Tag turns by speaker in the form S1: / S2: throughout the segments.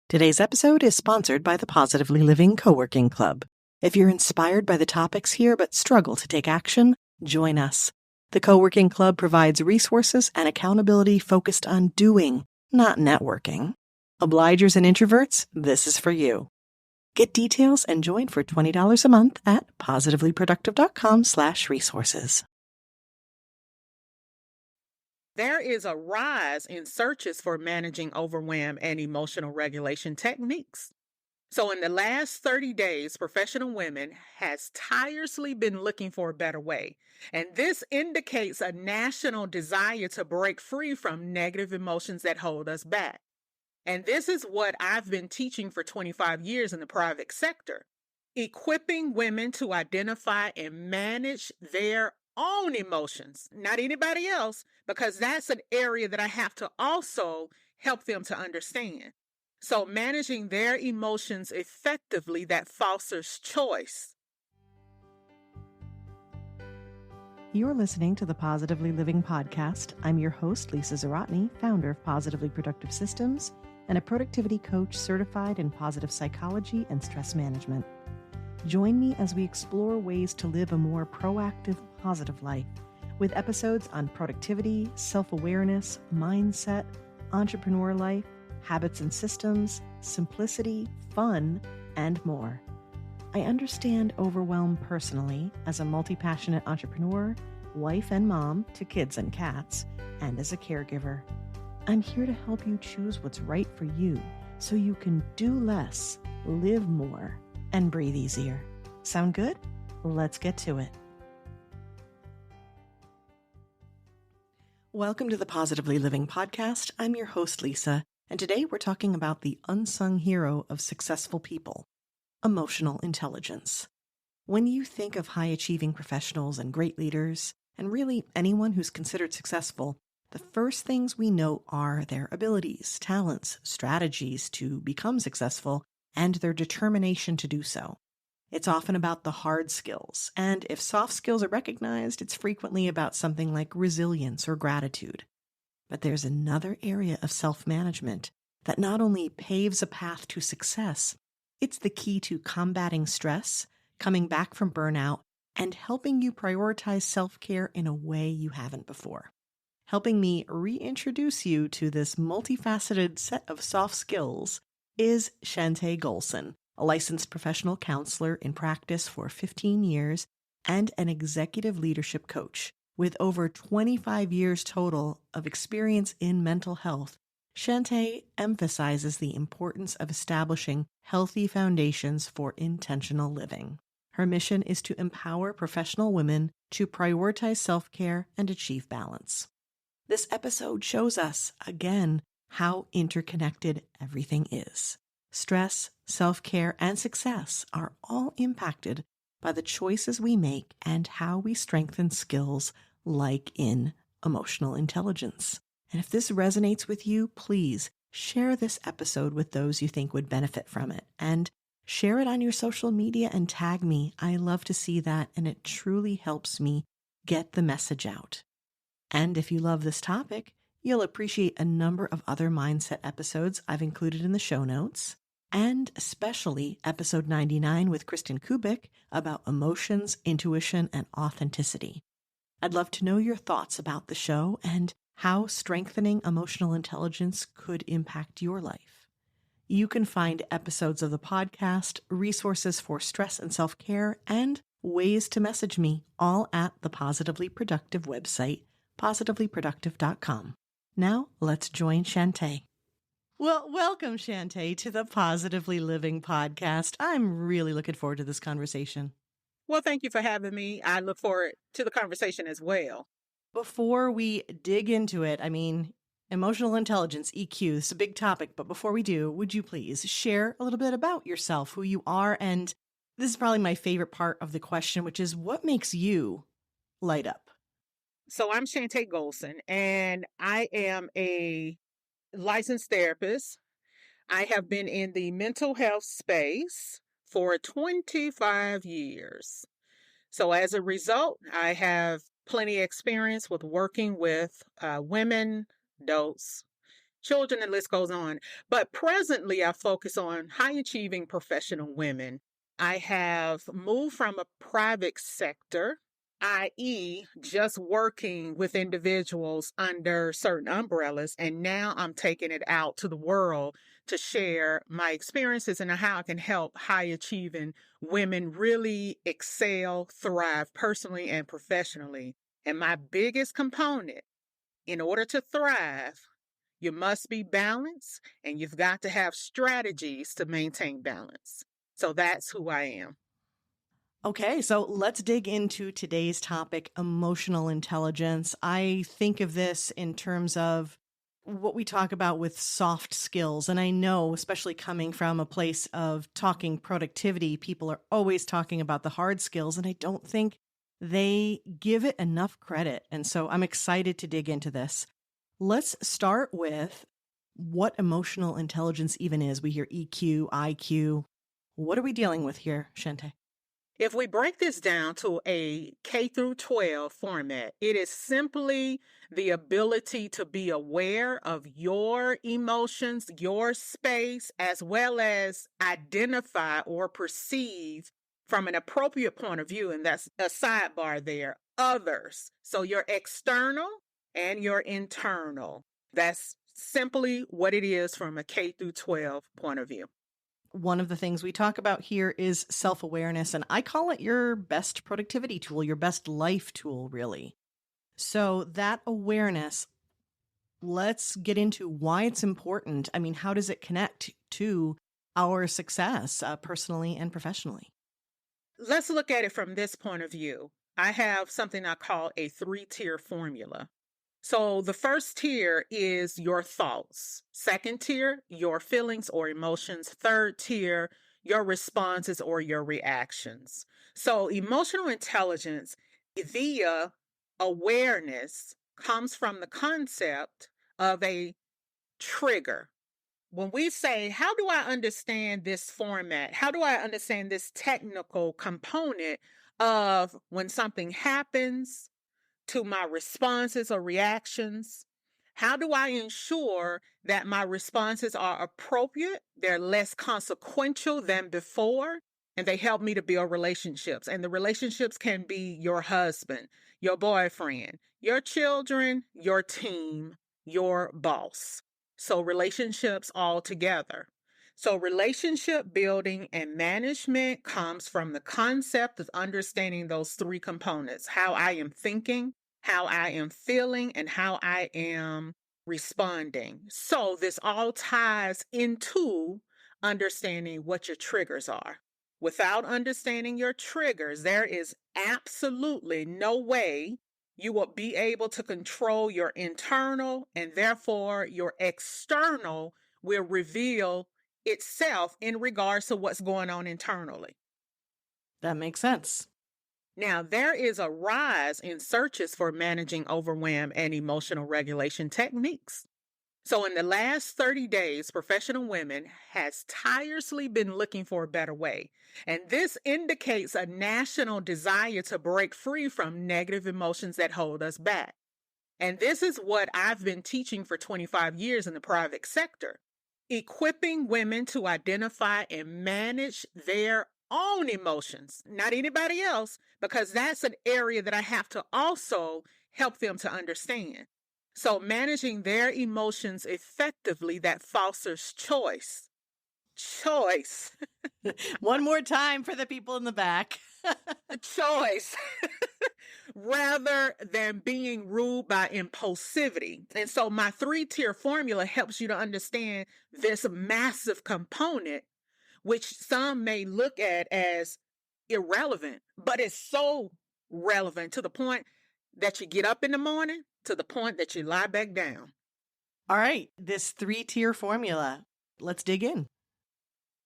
S1: Today's episode is sponsored by the Positively Living Co-working Club. If you're inspired by the topics here but struggle to take action, join us. The Co-working Club provides resources and accountability focused on doing, not networking. Obligers and introverts, this is for you. Get details and join for $20 a month at positivelyproductive.com/resources.
S2: There is a rise in searches for managing overwhelm and emotional regulation techniques. So in the last 30 days, professional women has tirelessly been looking for a better way. And this indicates a national desire to break free from negative emotions that hold us back. And this is what I've been teaching for 25 years in the private sector, equipping women to identify and manage their own emotions, not anybody else, because that's an area that I have to also help them to understand. So managing their emotions effectively, that fosters choice.
S1: You're listening to the Positively Living podcast. I'm your host, Lisa Zaratny, founder of Positively Productive Systems and a productivity coach certified in positive psychology and stress management. Join me as we explore ways to live a more proactive, positive life with episodes on productivity, self-awareness, mindset, entrepreneur life, habits and systems, simplicity, fun, and more. I understand overwhelm personally as a multi-passionate entrepreneur, wife and mom to kids and cats, and as a caregiver. I'm here to help you choose what's right for you so you can do less, live more, and breathe easier. Sound good? Let's get to it. Welcome to the Positively Living podcast. I'm your host, Lisa, and today we're talking about the unsung hero of successful people, emotional intelligence. When you think of high-achieving professionals and great leaders, and really anyone who's considered successful, the first things we note are their abilities, talents, strategies to become successful, and their determination to do so. It's often about the hard skills, and if soft skills are recognized, it's frequently about something like resilience or gratitude. But there's another area of self-management that not only paves a path to success, it's the key to combating stress, coming back from burnout, and helping you prioritize self-care in a way you haven't before. Helping me reintroduce you to this multifaceted set of soft skills is Chantay Golson, a licensed professional counselor in practice for 15 years and an executive leadership coach. With over 25 years total of experience in mental health, Chantay emphasizes the importance of establishing healthy foundations for intentional living. Her mission is to empower professional women to prioritize self-care and achieve balance. This episode shows us, again, how interconnected everything is. Stress, self-care, and success are all impacted by the choices we make and how we strengthen skills like in emotional intelligence. And if this resonates with you, please share this episode with those you think would benefit from it. And share it on your social media and tag me. I love to see that, and it truly helps me get the message out. And if you love this topic, you'll appreciate a number of other mindset episodes I've included in the show notes, and especially episode 99 with Kristen Kubik about emotions, intuition, and authenticity. I'd love to know your thoughts about the show and how strengthening emotional intelligence could impact your life. You can find episodes of the podcast, resources for stress and self-care, and ways to message me all at the Positively Productive website, positivelyproductive.com. Now, let's join Chantay. Well, welcome, Chantay, to the Positively Living podcast. I'm really looking forward to this conversation.
S2: Well, thank you for having me. I look forward to the conversation as well.
S1: Before we dig into it, emotional intelligence, EQ, this is a big topic, but before we do, would you please share a little bit about yourself, who you are, and this is probably my favorite part of the question, which is what makes you light up?
S2: So I'm Chantay Golson, and I am a licensed therapist. I have been in the mental health space for 25 years. So as a result, I have plenty of experience with working with women, adults, children, and the list goes on. But presently, I focus on high achieving professional women. I have moved from a private sector, i.e., just working with individuals under certain umbrellas, and now I'm taking it out to the world to share my experiences and how I can help high achieving women really excel, thrive personally and professionally. And my biggest component in order to thrive, you must be balanced and you've got to have strategies to maintain balance. So that's who I am.
S1: Okay, so let's dig into today's topic, emotional intelligence. I think of this in terms of what we talk about with soft skills. And I know, especially coming from a place of talking productivity, people are always talking about the hard skills, and I don't think they give it enough credit. And so I'm excited to dig into this. Let's start with what emotional intelligence even is. We hear EQ, IQ. What are we dealing with here, Chantay?
S2: If we break this down to a K through 12 format, it is simply the ability to be aware of your emotions, your space, as well as identify or perceive from an appropriate point of view. And that's a sidebar there, others. So your external and your internal. That's simply what it is from a K through 12 point of view.
S1: One of the things we talk about here is self-awareness, and I call it your best productivity tool, your best life tool, really. So that awareness, let's get into why it's important. I mean, how does it connect to our success, personally and professionally?
S2: Let's look at it from this point of view. I have something I call a 3-tier formula. So the first tier is your thoughts. Second tier, your feelings or emotions. Third tier, your responses or your reactions. So emotional intelligence via awareness comes from the concept of a trigger. When we say, how do I understand this format? How do I understand this technical component of when something happens to my responses or reactions? How do I ensure that my responses are appropriate? They're less consequential than before, and they help me to build relationships. And the relationships can be your husband, your boyfriend, your children, your team, your boss. So relationships all together. So relationship building and management comes from the concept of understanding those 3 components: how I am thinking, how I am feeling, and how I am responding. So this all ties into understanding what your triggers are. Without understanding your triggers, there is absolutely no way you will be able to control your internal, and therefore your external will reveal itself in regards to what's going on internally.
S1: That makes sense.
S2: Now, there is a rise in searches for managing overwhelm and emotional regulation techniques. So in the last 30 days, professional women has tirelessly been looking for a better way. And this indicates a national desire to break free from negative emotions that hold us back. And this is what I've been teaching for 25 years in the private sector, equipping women to identify and manage their own emotions, not anybody else, because that's an area that I have to also help them to understand. So managing their emotions effectively, that fosters choice. Choice.
S1: One more time for the people in the back.
S2: Choice. Rather than being ruled by impulsivity. And so my 3-tier formula helps you to understand this massive component, which some may look at as irrelevant, but it's so relevant to the point that you get up in the morning, to the point that you lie back down.
S1: All right, this 3-tier formula. Let's dig in.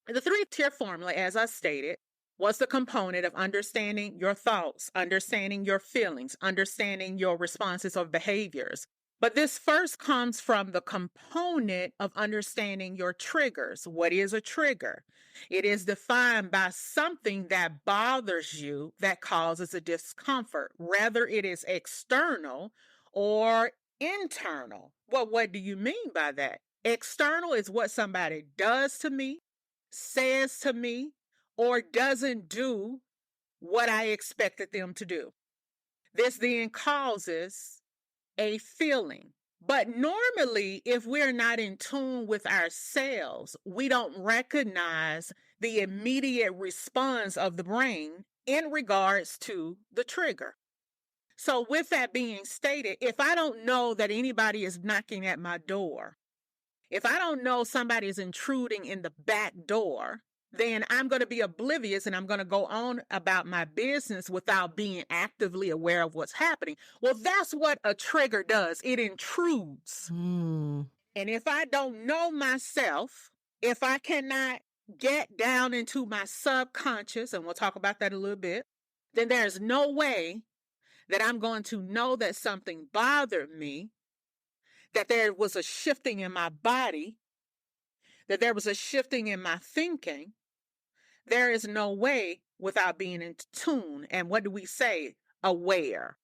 S2: The 3-tier formula, as I stated, was the component of understanding your thoughts, understanding your feelings, understanding your responses or behaviors. But this first comes from the component of understanding your triggers. What is a trigger? It is defined by something that bothers you that causes a discomfort, whether it is external or internal. Well, what do you mean by that? External is what somebody does to me, says to me, or doesn't do what I expected them to do. This then causes a feeling. But normally, if we're not in tune with ourselves, we don't recognize the immediate response of the brain in regards to the trigger. So, with that being stated, if I don't know that anybody is knocking at my door, if I don't know somebody is intruding in the back door, then I'm going to be oblivious and I'm going to go on about my business without being actively aware of what's happening. Well, that's what a trigger does. It intrudes. And if I don't know myself, if I cannot get down into my subconscious, and we'll talk about that a little bit, then there's no way that I'm going to know that something bothered me, that there was a shifting in my body, that there was a shifting in my thinking. There is no way without being in tune. And what do we say? Aware.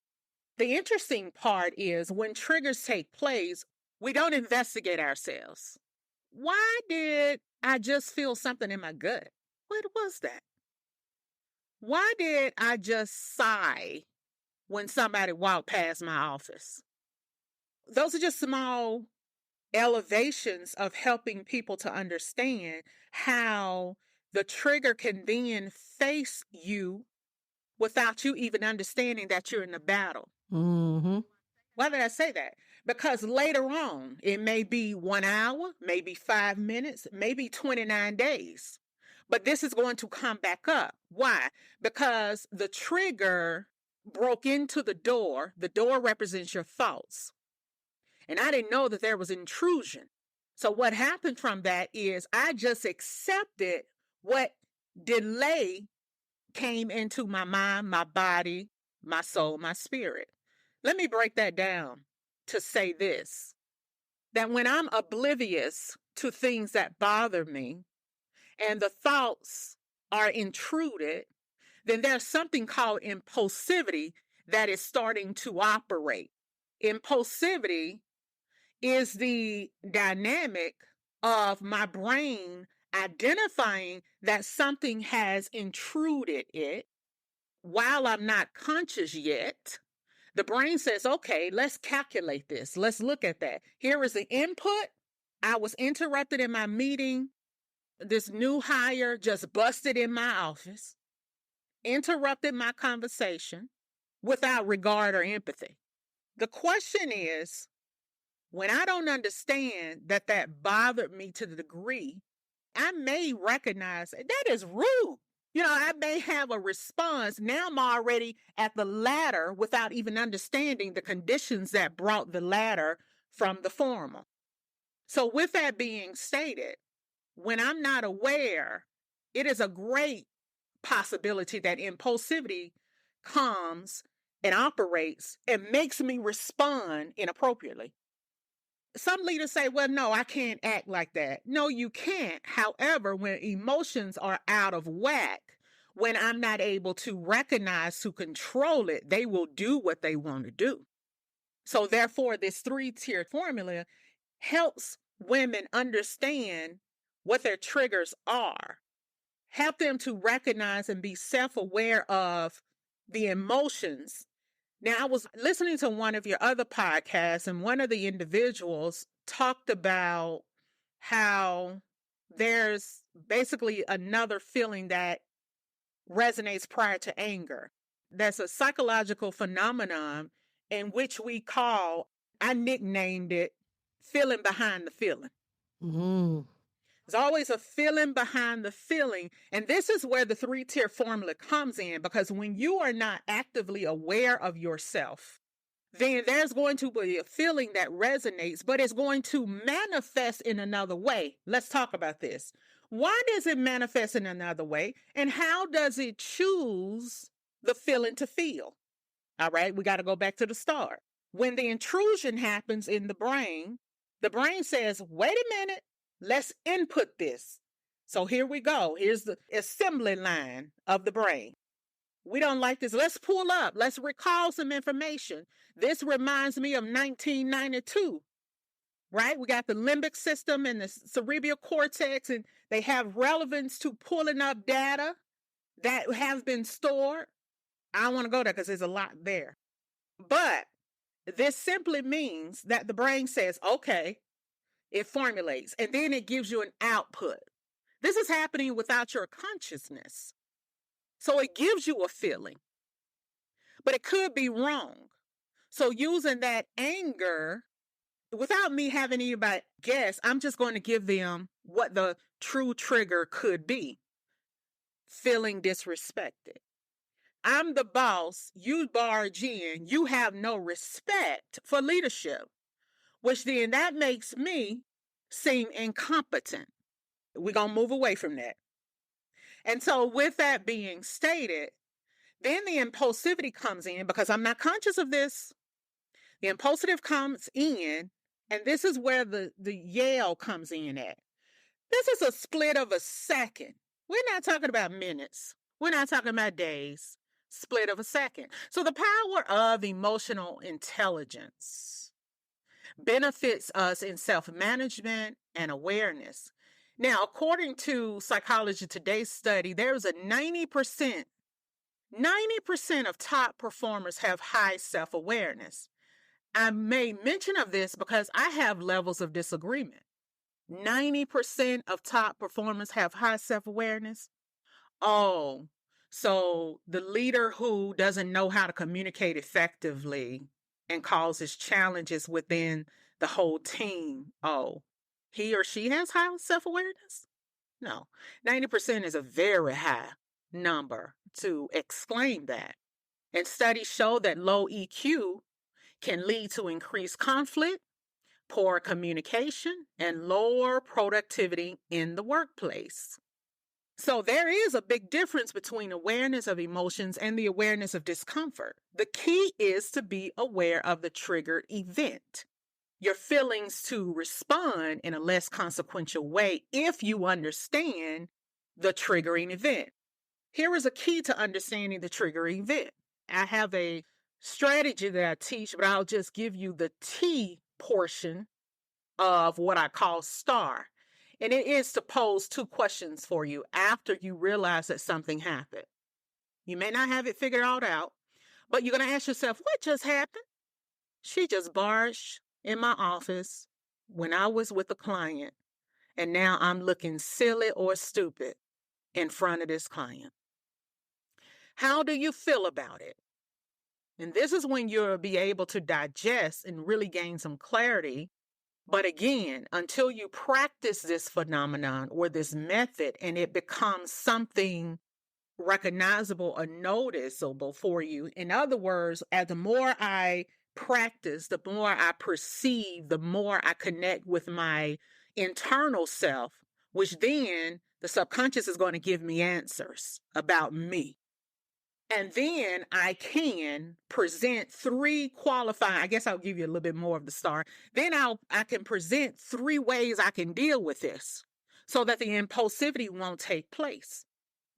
S2: The interesting part is when triggers take place, we don't investigate ourselves. Why did I just feel something in my gut? What was that? Why did I just sigh when somebody walked past my office? Those are just small elevations of helping people to understand how the trigger can then face you without you even understanding that you're in a battle. Why did I say that? Because later on, it may be 1 hour, maybe 5 minutes, maybe 29 days. But this is going to come back up. Why? Because the trigger broke into the door. The door represents your thoughts. And I didn't know that there was intrusion. So what happened from that is I just accepted what delay came into my mind, my body, my soul, my spirit. Let me break that down to say this, that when I'm oblivious to things that bother me and the thoughts are intruded, then there's something called impulsivity that is starting to operate. Impulsivity is the dynamic of my brain identifying that something has intruded it while I'm not conscious yet. The brain says, okay, let's calculate this. Let's look at that. Here is the input. I was interrupted in my meeting. This new hire just busted in my office, interrupted my conversation without regard or empathy. The question is, when I don't understand that that bothered me to the degree, I may recognize that is rude. I may have a response. Now I'm already at the ladder without even understanding the conditions that brought the ladder from the former. So with that being stated, when I'm not aware, it is a great possibility that impulsivity comes and operates and makes me respond inappropriately. Some leaders say, well, no, I can't act like that. No, you can't. However, when emotions are out of whack, when I'm not able to recognize, to control it, they will do what they want to do. So therefore, this 3-tiered formula helps women understand what their triggers are, help them to recognize and be self-aware of the emotions. Now, I was listening to one of your other podcasts, and one of the individuals talked about how there's basically another feeling that resonates prior to anger. That's a psychological phenomenon in which I nicknamed it feeling behind the feeling. There's always a feeling behind the feeling. And this is where the 3-tier formula comes in, because when you are not actively aware of yourself, then there's going to be a feeling that resonates, but it's going to manifest in another way. Let's talk about this. Why does it manifest in another way? And how does it choose the feeling to feel? All right, we got to go back to the start. When the intrusion happens in the brain says, wait a minute. Let's input this. So here we go. Here's the assembly line of the brain. We don't like this. Let's pull up. Let's recall some information. This reminds me of 1992. right? We got the limbic system and the cerebral cortex, and they have relevance to pulling up data that has been stored. I don't want to go there because there's a lot there. But this simply means that the brain says, okay, it formulates, and then it gives you an output. This is happening without your consciousness. So it gives you a feeling, but it could be wrong. So using that anger, without me having anybody guess, I'm just going to give them what the true trigger could be. Feeling disrespected. I'm the boss, you barge in, you have no respect for leadership, which then that makes me seem incompetent. We're going to move away from that. And so with that being stated, then the impulsivity comes in because I'm not conscious of this. The impulsive comes in, and this is where the yell comes in at. This is a split of a second. We're not talking about minutes. We're not talking about days. Split of a second. So the power of emotional intelligence benefits us in self-management and awareness. Now, according to Psychology Today's study, there's a 90% of top performers have high self-awareness. I made mention of this because I have levels of disagreement. 90% of top performers have high self-awareness. Oh, so the leader who doesn't know how to communicate effectively and causes challenges within the whole team, oh, he or she has high self-awareness? No, 90% is a very high number to exclaim that. And studies show that low EQ can lead to increased conflict, poor communication, and lower productivity in the workplace. So there is a big difference between awareness of emotions and the awareness of discomfort. The key is to be aware of the triggered event, your feelings to respond in a less consequential way if you understand the triggering event. Here is a key to understanding the triggering event. I have a strategy that I teach, but I'll just give you the T portion of what I call STAR. And it is to pose two questions for you after you realize that something happened. You may not have it figured all out, but you're going to ask yourself, what just happened? She just barged in my office when I was with a client, and now I'm looking silly or stupid in front of this client. How do you feel about it? And this is when you'll be able to digest and really gain some clarity. But again, until you practice this phenomenon or this method and it becomes something recognizable or noticeable for you, in other words, as the more I practice, the more I perceive, the more I connect with my internal self, which then the subconscious is going to give me answers about me. And then I can present three qualifying, I guess I'll give you a little bit more of the STAR. Then I can present three ways I can deal with this so that the impulsivity won't take place.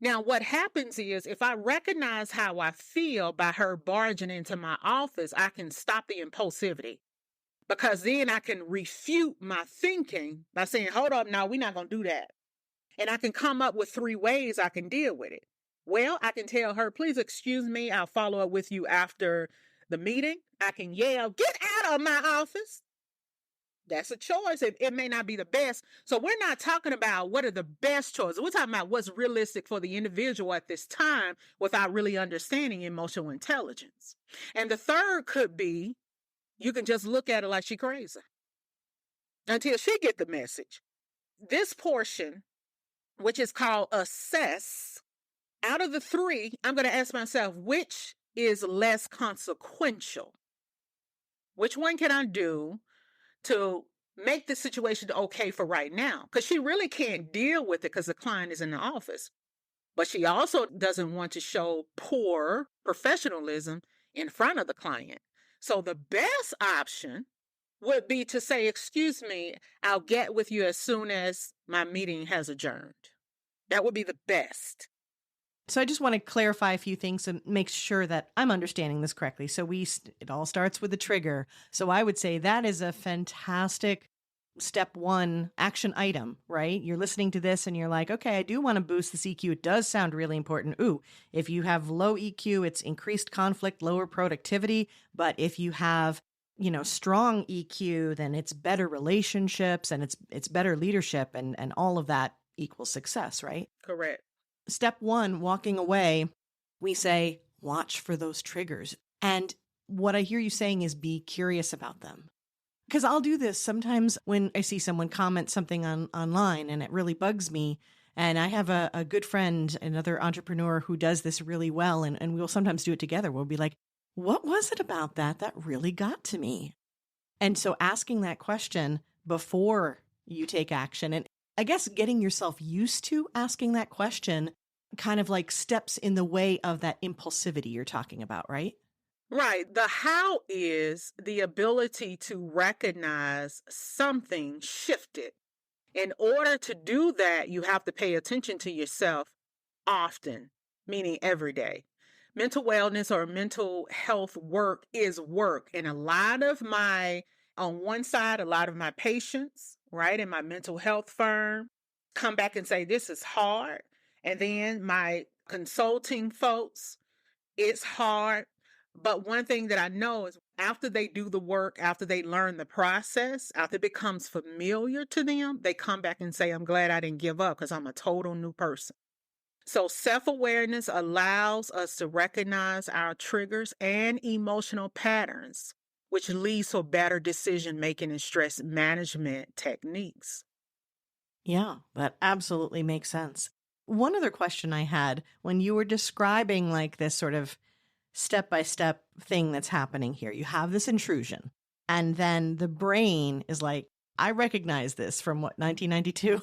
S2: Now, what happens is if I recognize how I feel by her barging into my office, I can stop the impulsivity because then I can refute my thinking by saying, hold up, no, we're not going to do that. And I can come up with three ways I can deal with it. Well, I can tell her, please excuse me, I'll follow up with you after the meeting. I can yell, get out of my office. That's a choice. It may not be the best. So we're not talking about what are the best choices. We're talking about what's realistic for the individual at this time without really understanding emotional intelligence. And the third could be, you can just look at her like she's crazy until she get the message. This portion, which is called assess, out of the three, I'm going to ask myself, which is less consequential? Which one can I do to make the situation okay for right now? Because she really can't deal with it because the client is in the office. But she also doesn't want to show poor professionalism in front of the client. So the best option would be to say, excuse me, I'll get with you as soon as my meeting has adjourned. That would be the best.
S1: So I just want to clarify a few things and make sure that I'm understanding this correctly. So it all starts with the trigger. So I would say that is a fantastic step one action item, right? You're listening to this and you're like, okay, I do want to boost this EQ. It does sound really important. Ooh, if you have low EQ, it's increased conflict, lower productivity. But if you have, strong EQ, then it's better relationships and it's better leadership, and all of that equals success, right?
S2: Correct.
S1: Step one, walking away, we say, watch for those triggers. And what I hear you saying is be curious about them. Because I'll do this sometimes when I see someone comment something online and it really bugs me. And I have a good friend, another entrepreneur who does this really well. And we'll sometimes do it together. We'll be like, what was it about that really got to me? And so asking that question before you take action, and I guess getting yourself used to asking that question kind of like steps in the way of that impulsivity you're talking about, right?
S2: Right. The how is the ability to recognize something shifted. In order to do that, you have to pay attention to yourself often, meaning every day. Mental wellness or mental health work is work. And on one side, a lot of my patients, right, in my mental health firm come back and say, this is hard. And then my consulting folks, it's hard. But one thing that I know is after they do the work, after they learn the process, after it becomes familiar to them, they come back and say, I'm glad I didn't give up because I'm a total new person. So self-awareness allows us to recognize our triggers and emotional patterns, which leads to better decision-making and stress management techniques.
S1: Yeah, that absolutely makes sense. One other question I had when you were describing like this sort of step-by-step thing that's happening here. You have this intrusion, and then the brain is like, I recognize this from 1992?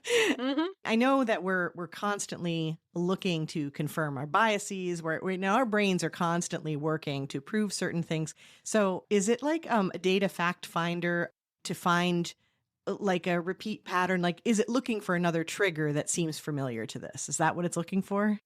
S2: Mm-hmm.
S1: I know that we're constantly looking to confirm our biases. Our brains are constantly working to prove certain things. So is it like a data fact finder to find like a repeat pattern? Like, is it looking for another trigger that seems familiar to this? Is that what it's looking for?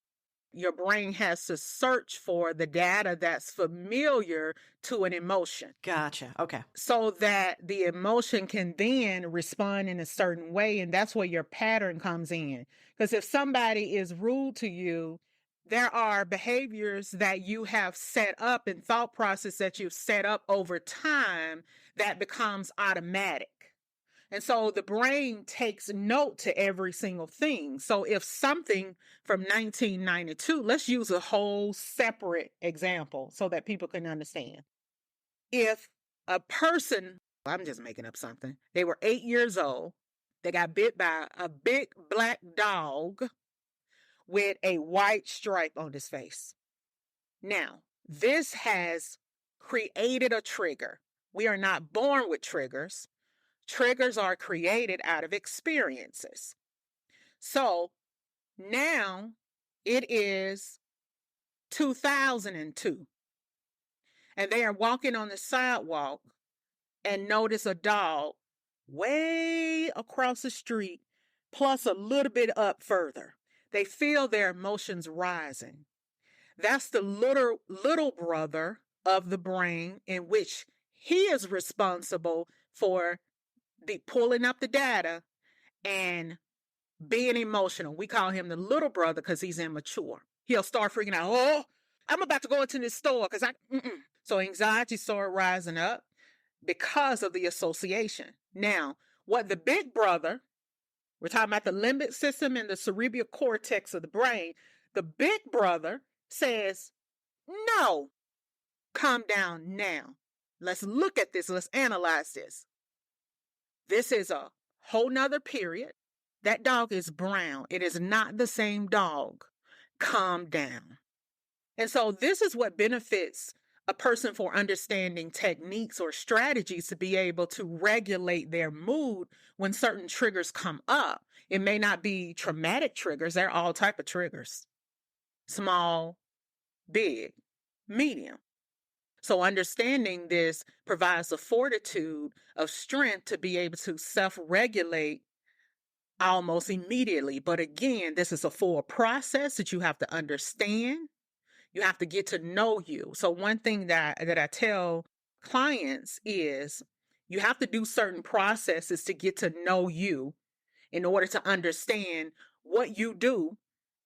S2: Your brain has to search for the data that's familiar to an emotion.
S1: Gotcha. Okay.
S2: So that the emotion can then respond in a certain way. And that's where your pattern comes in. Because if somebody is rude to you, there are behaviors that you have set up and thought process that you've set up over time that becomes automatic. And so the brain takes note to every single thing. So if something from 1992, let's use a whole separate example so that people can understand. If a person, I'm just making up something, they were 8 years old, they got bit by a big black dog with a white stripe on his face. Now, this has created a trigger. We are not born with triggers. Triggers are created out of experiences. So now it is 2002, and they are walking on the sidewalk and notice a dog way across the street, plus a little bit up further. They feel their emotions rising. That's the little brother of the brain, in which he is responsible for the pulling up the data and being emotional. We call him the little brother because he's immature. He'll start freaking out. Oh, I'm about to go into this store because So anxiety started rising up because of the association. Now, what the big brother, we're talking about the limbic system and the cerebral cortex of the brain, the big brother says, no, calm down now. Let's look at this. Let's analyze this. This is a whole nother period. That dog is brown. It is not the same dog. Calm down. And so this is what benefits a person for understanding techniques or strategies to be able to regulate their mood when certain triggers come up. It may not be traumatic triggers. There are all type of triggers. Small, big, medium. So understanding this provides a fortitude of strength to be able to self-regulate almost immediately. But again, this is a full process that you have to understand. You have to get to know you. So one thing that I tell clients is You have to do certain processes to get to know you in order to understand what you do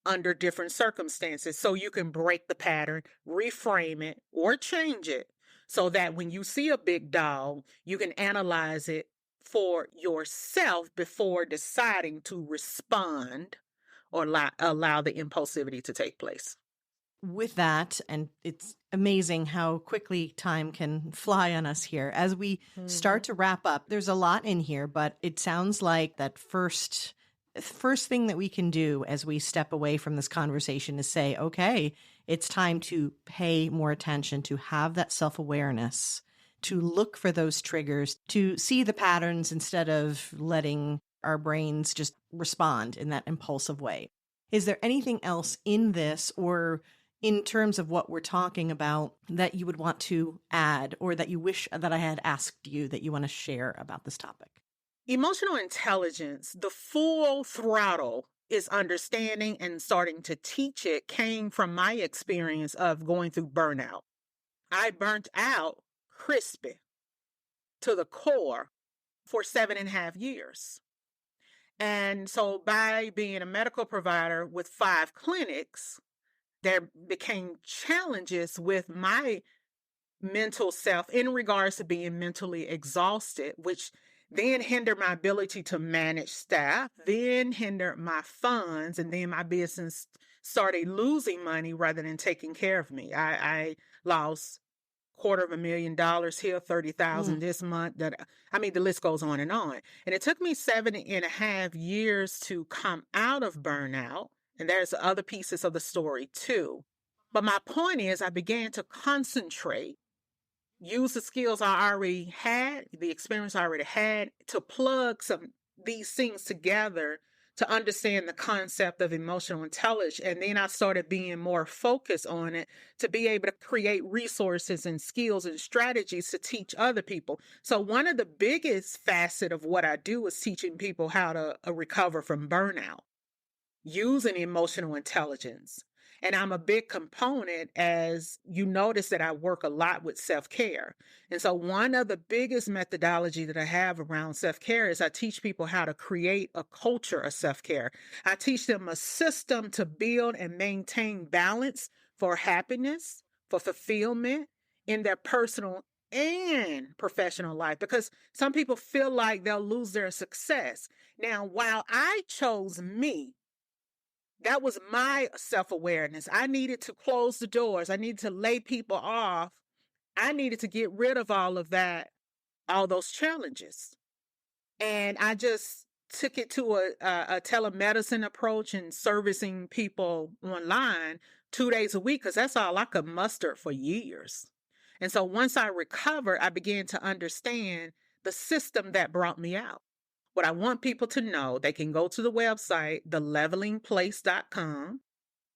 S2: under different circumstances so you can break the pattern, reframe it, or change it so that when you see a big dog, you can analyze it for yourself before deciding to respond or allow the impulsivity to take place.
S1: With that, and it's amazing how quickly time can fly on us here. As we start to wrap up, there's a lot in here, but it sounds like that first thing that we can do as we step away from this conversation is say, okay, it's time to pay more attention, to have that self-awareness, to look for those triggers, to see the patterns instead of letting our brains just respond in that impulsive way. Is there anything else in this or in terms of what we're talking about that you would want to add or that you wish that I had asked you that you want to share about this topic?
S2: Emotional intelligence, the full throttle is understanding and starting to teach it came from my experience of going through burnout. I burnt out crispy to the core for 7.5 years. And so by being a medical provider with 5 clinics, there became challenges with my mental self in regards to being mentally exhausted, which then hindered my ability to manage staff, then hindered my funds, and then my business started losing money rather than taking care of me. I lost $250,000 here, 30,000 this month. The list goes on. And it took me 7.5 years to come out of burnout. And there's other pieces of the story too. But my point is, I began to concentrate, use the skills I already had, the experience I already had, to plug these things together to understand the concept of emotional intelligence. And then I started being more focused on it to be able to create resources and skills and strategies to teach other people. So one of the biggest facet of what I do is teaching people how to recover from burnout using emotional intelligence. And I'm a big component, as you notice that I work a lot with self-care. And so one of the biggest methodology that I have around self-care is I teach people how to create a culture of self-care. I teach them a system to build and maintain balance for happiness, for fulfillment in their personal and professional life, because some people feel like they'll lose their success. Now, while I chose me, that was my self-awareness. I needed to close the doors. I needed to lay people off. I needed to get rid of all of that, all those challenges. And I just took it to a telemedicine approach and servicing people online 2 days a week, because that's all I could muster for years. And so once I recovered, I began to understand the system that brought me out. What I want people to know, they can go to the website, thelevelingplace.com,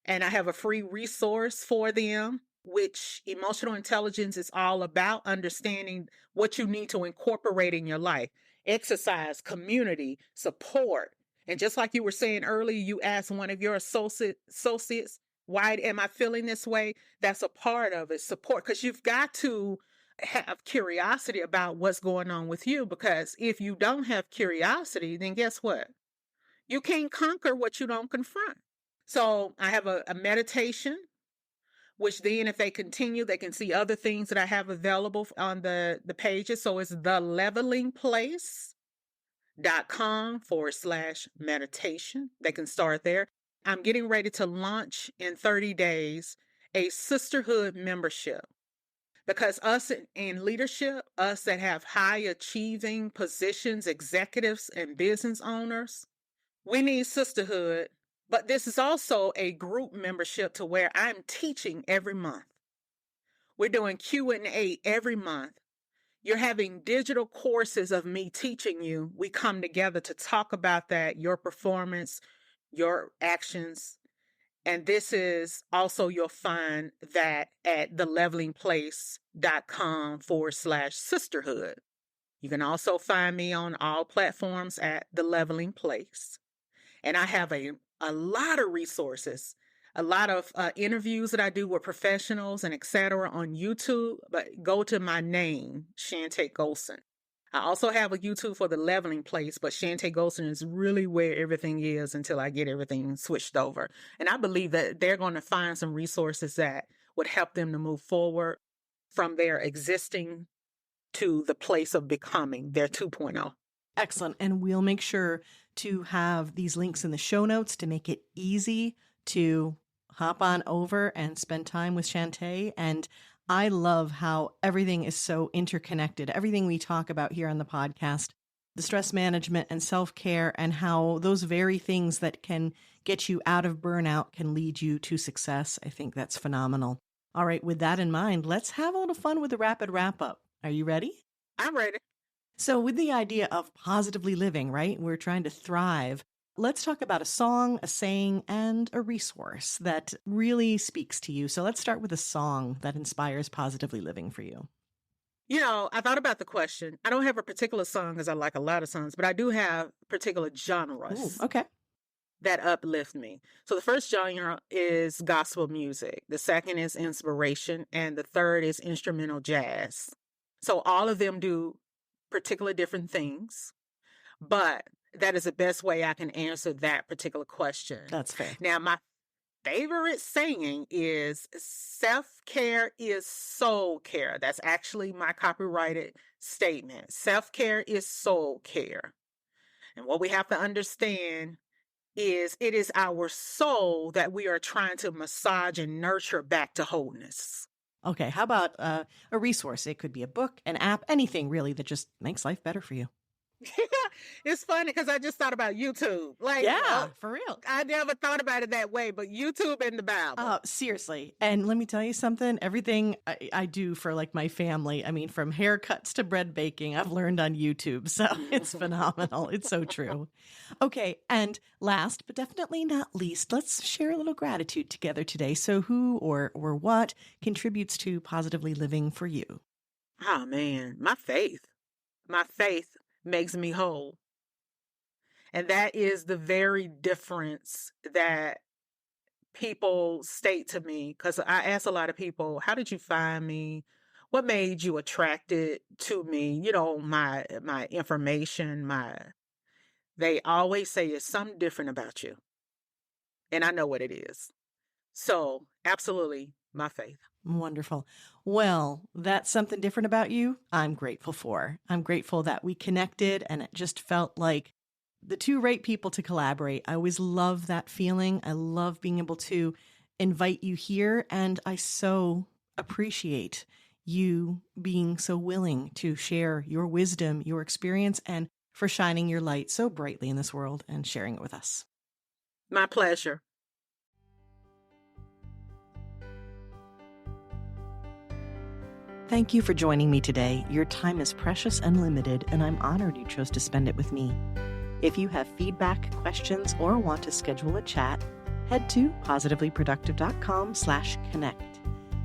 S2: and I have a free resource for them, which emotional intelligence is all about, understanding what you need to incorporate in your life. Exercise, community, support. And just like you were saying earlier, you asked one of your associates, why am I feeling this way? That's a part of it, support, because you've got to have curiosity about what's going on with you, because if you don't have curiosity, then guess what? You can't conquer what you don't confront. So I have a meditation, which then if they continue, they can see other things that I have available on the pages. So it's thelevelingplace.com/meditation. They can start there. I'm getting ready to launch in 30 days a sisterhood membership. Because us in leadership, us that have high achieving positions, executives and business owners, we need sisterhood. But this is also a group membership to where I'm teaching every month. We're doing Q&A every month. You're having digital courses of me teaching you. We come together to talk about that, your performance, your actions. And this is also, you'll find that at thelevelingplace.com/sisterhood. You can also find me on all platforms at The Leveling Place. And I have a lot of resources, a lot of interviews that I do with professionals and etc. on YouTube. But go to my name, Chantay Golson. I also have a YouTube for the leveling place, but Chantay Golson is really where everything is until I get everything switched over. And I believe that they're going to find some resources that would help them to move forward from their existing to the place of becoming their 2.0.
S1: Excellent. And we'll make sure to have these links in the show notes to make it easy to hop on over and spend time with Chantay. And I love how everything is so interconnected. Everything we talk about here on the podcast, the stress management and self-care, and how those very things that can get you out of burnout can lead you to success. I think that's phenomenal. All right, with that in mind, let's have a little fun with the rapid wrap-up. Are you ready?
S2: I'm ready.
S1: So with the idea of positively living, right? We're trying to thrive. Let's talk about a song, a saying, and a resource that really speaks to you. So let's start with a song that inspires positively living for you.
S2: I thought about the question. I don't have a particular song because I like a lot of songs, but I do have particular genres that uplift me. So the first genre is gospel music. The second is inspiration. And the third is instrumental jazz. So all of them do particular different things, but that is the best way I can answer that particular question.
S1: That's fair.
S2: Now, my favorite saying is self-care is soul care. That's actually my copyrighted statement. Self-care is soul care. And what we have to understand is it is our soul that we are trying to massage and nurture back to wholeness.
S1: Okay, how about a resource? It could be a book, an app, anything really that just makes life better for you.
S2: It's funny because I just thought about YouTube.
S1: For real.
S2: I never thought about it that way, but YouTube and the Bible.
S1: Seriously. And let me tell you something, everything I do for like my family, I mean, from haircuts to bread baking, I've learned on YouTube. So it's phenomenal. It's so true. Okay. And last, but definitely not least, let's share a little gratitude together today. So who or what contributes to positively living for you?
S2: Oh man, my faith. My faith makes me whole. And that is the very difference that people state to me. Because I ask a lot of people, how did you find me? What made you attracted to me? My information, they always say it's something different about you. And I know what it is. So absolutely, my faith.
S1: Wonderful. Well, that's something different about you. I'm grateful for. I'm grateful that we connected and it just felt like the two right people to collaborate. I always love that feeling. I love being able to invite you here. And I so appreciate you being so willing to share your wisdom, your experience, and for shining your light so brightly in this world and sharing it with us.
S2: My pleasure.
S1: Thank you for joining me today. Your time is precious and limited, and I'm honored you chose to spend it with me. If you have feedback, questions, or want to schedule a chat, head to positivelyproductive.com/connect.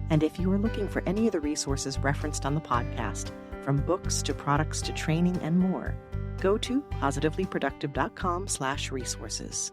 S1: And if you are looking for any of the resources referenced on the podcast, from books to products to training and more, go to positivelyproductive.com/resources.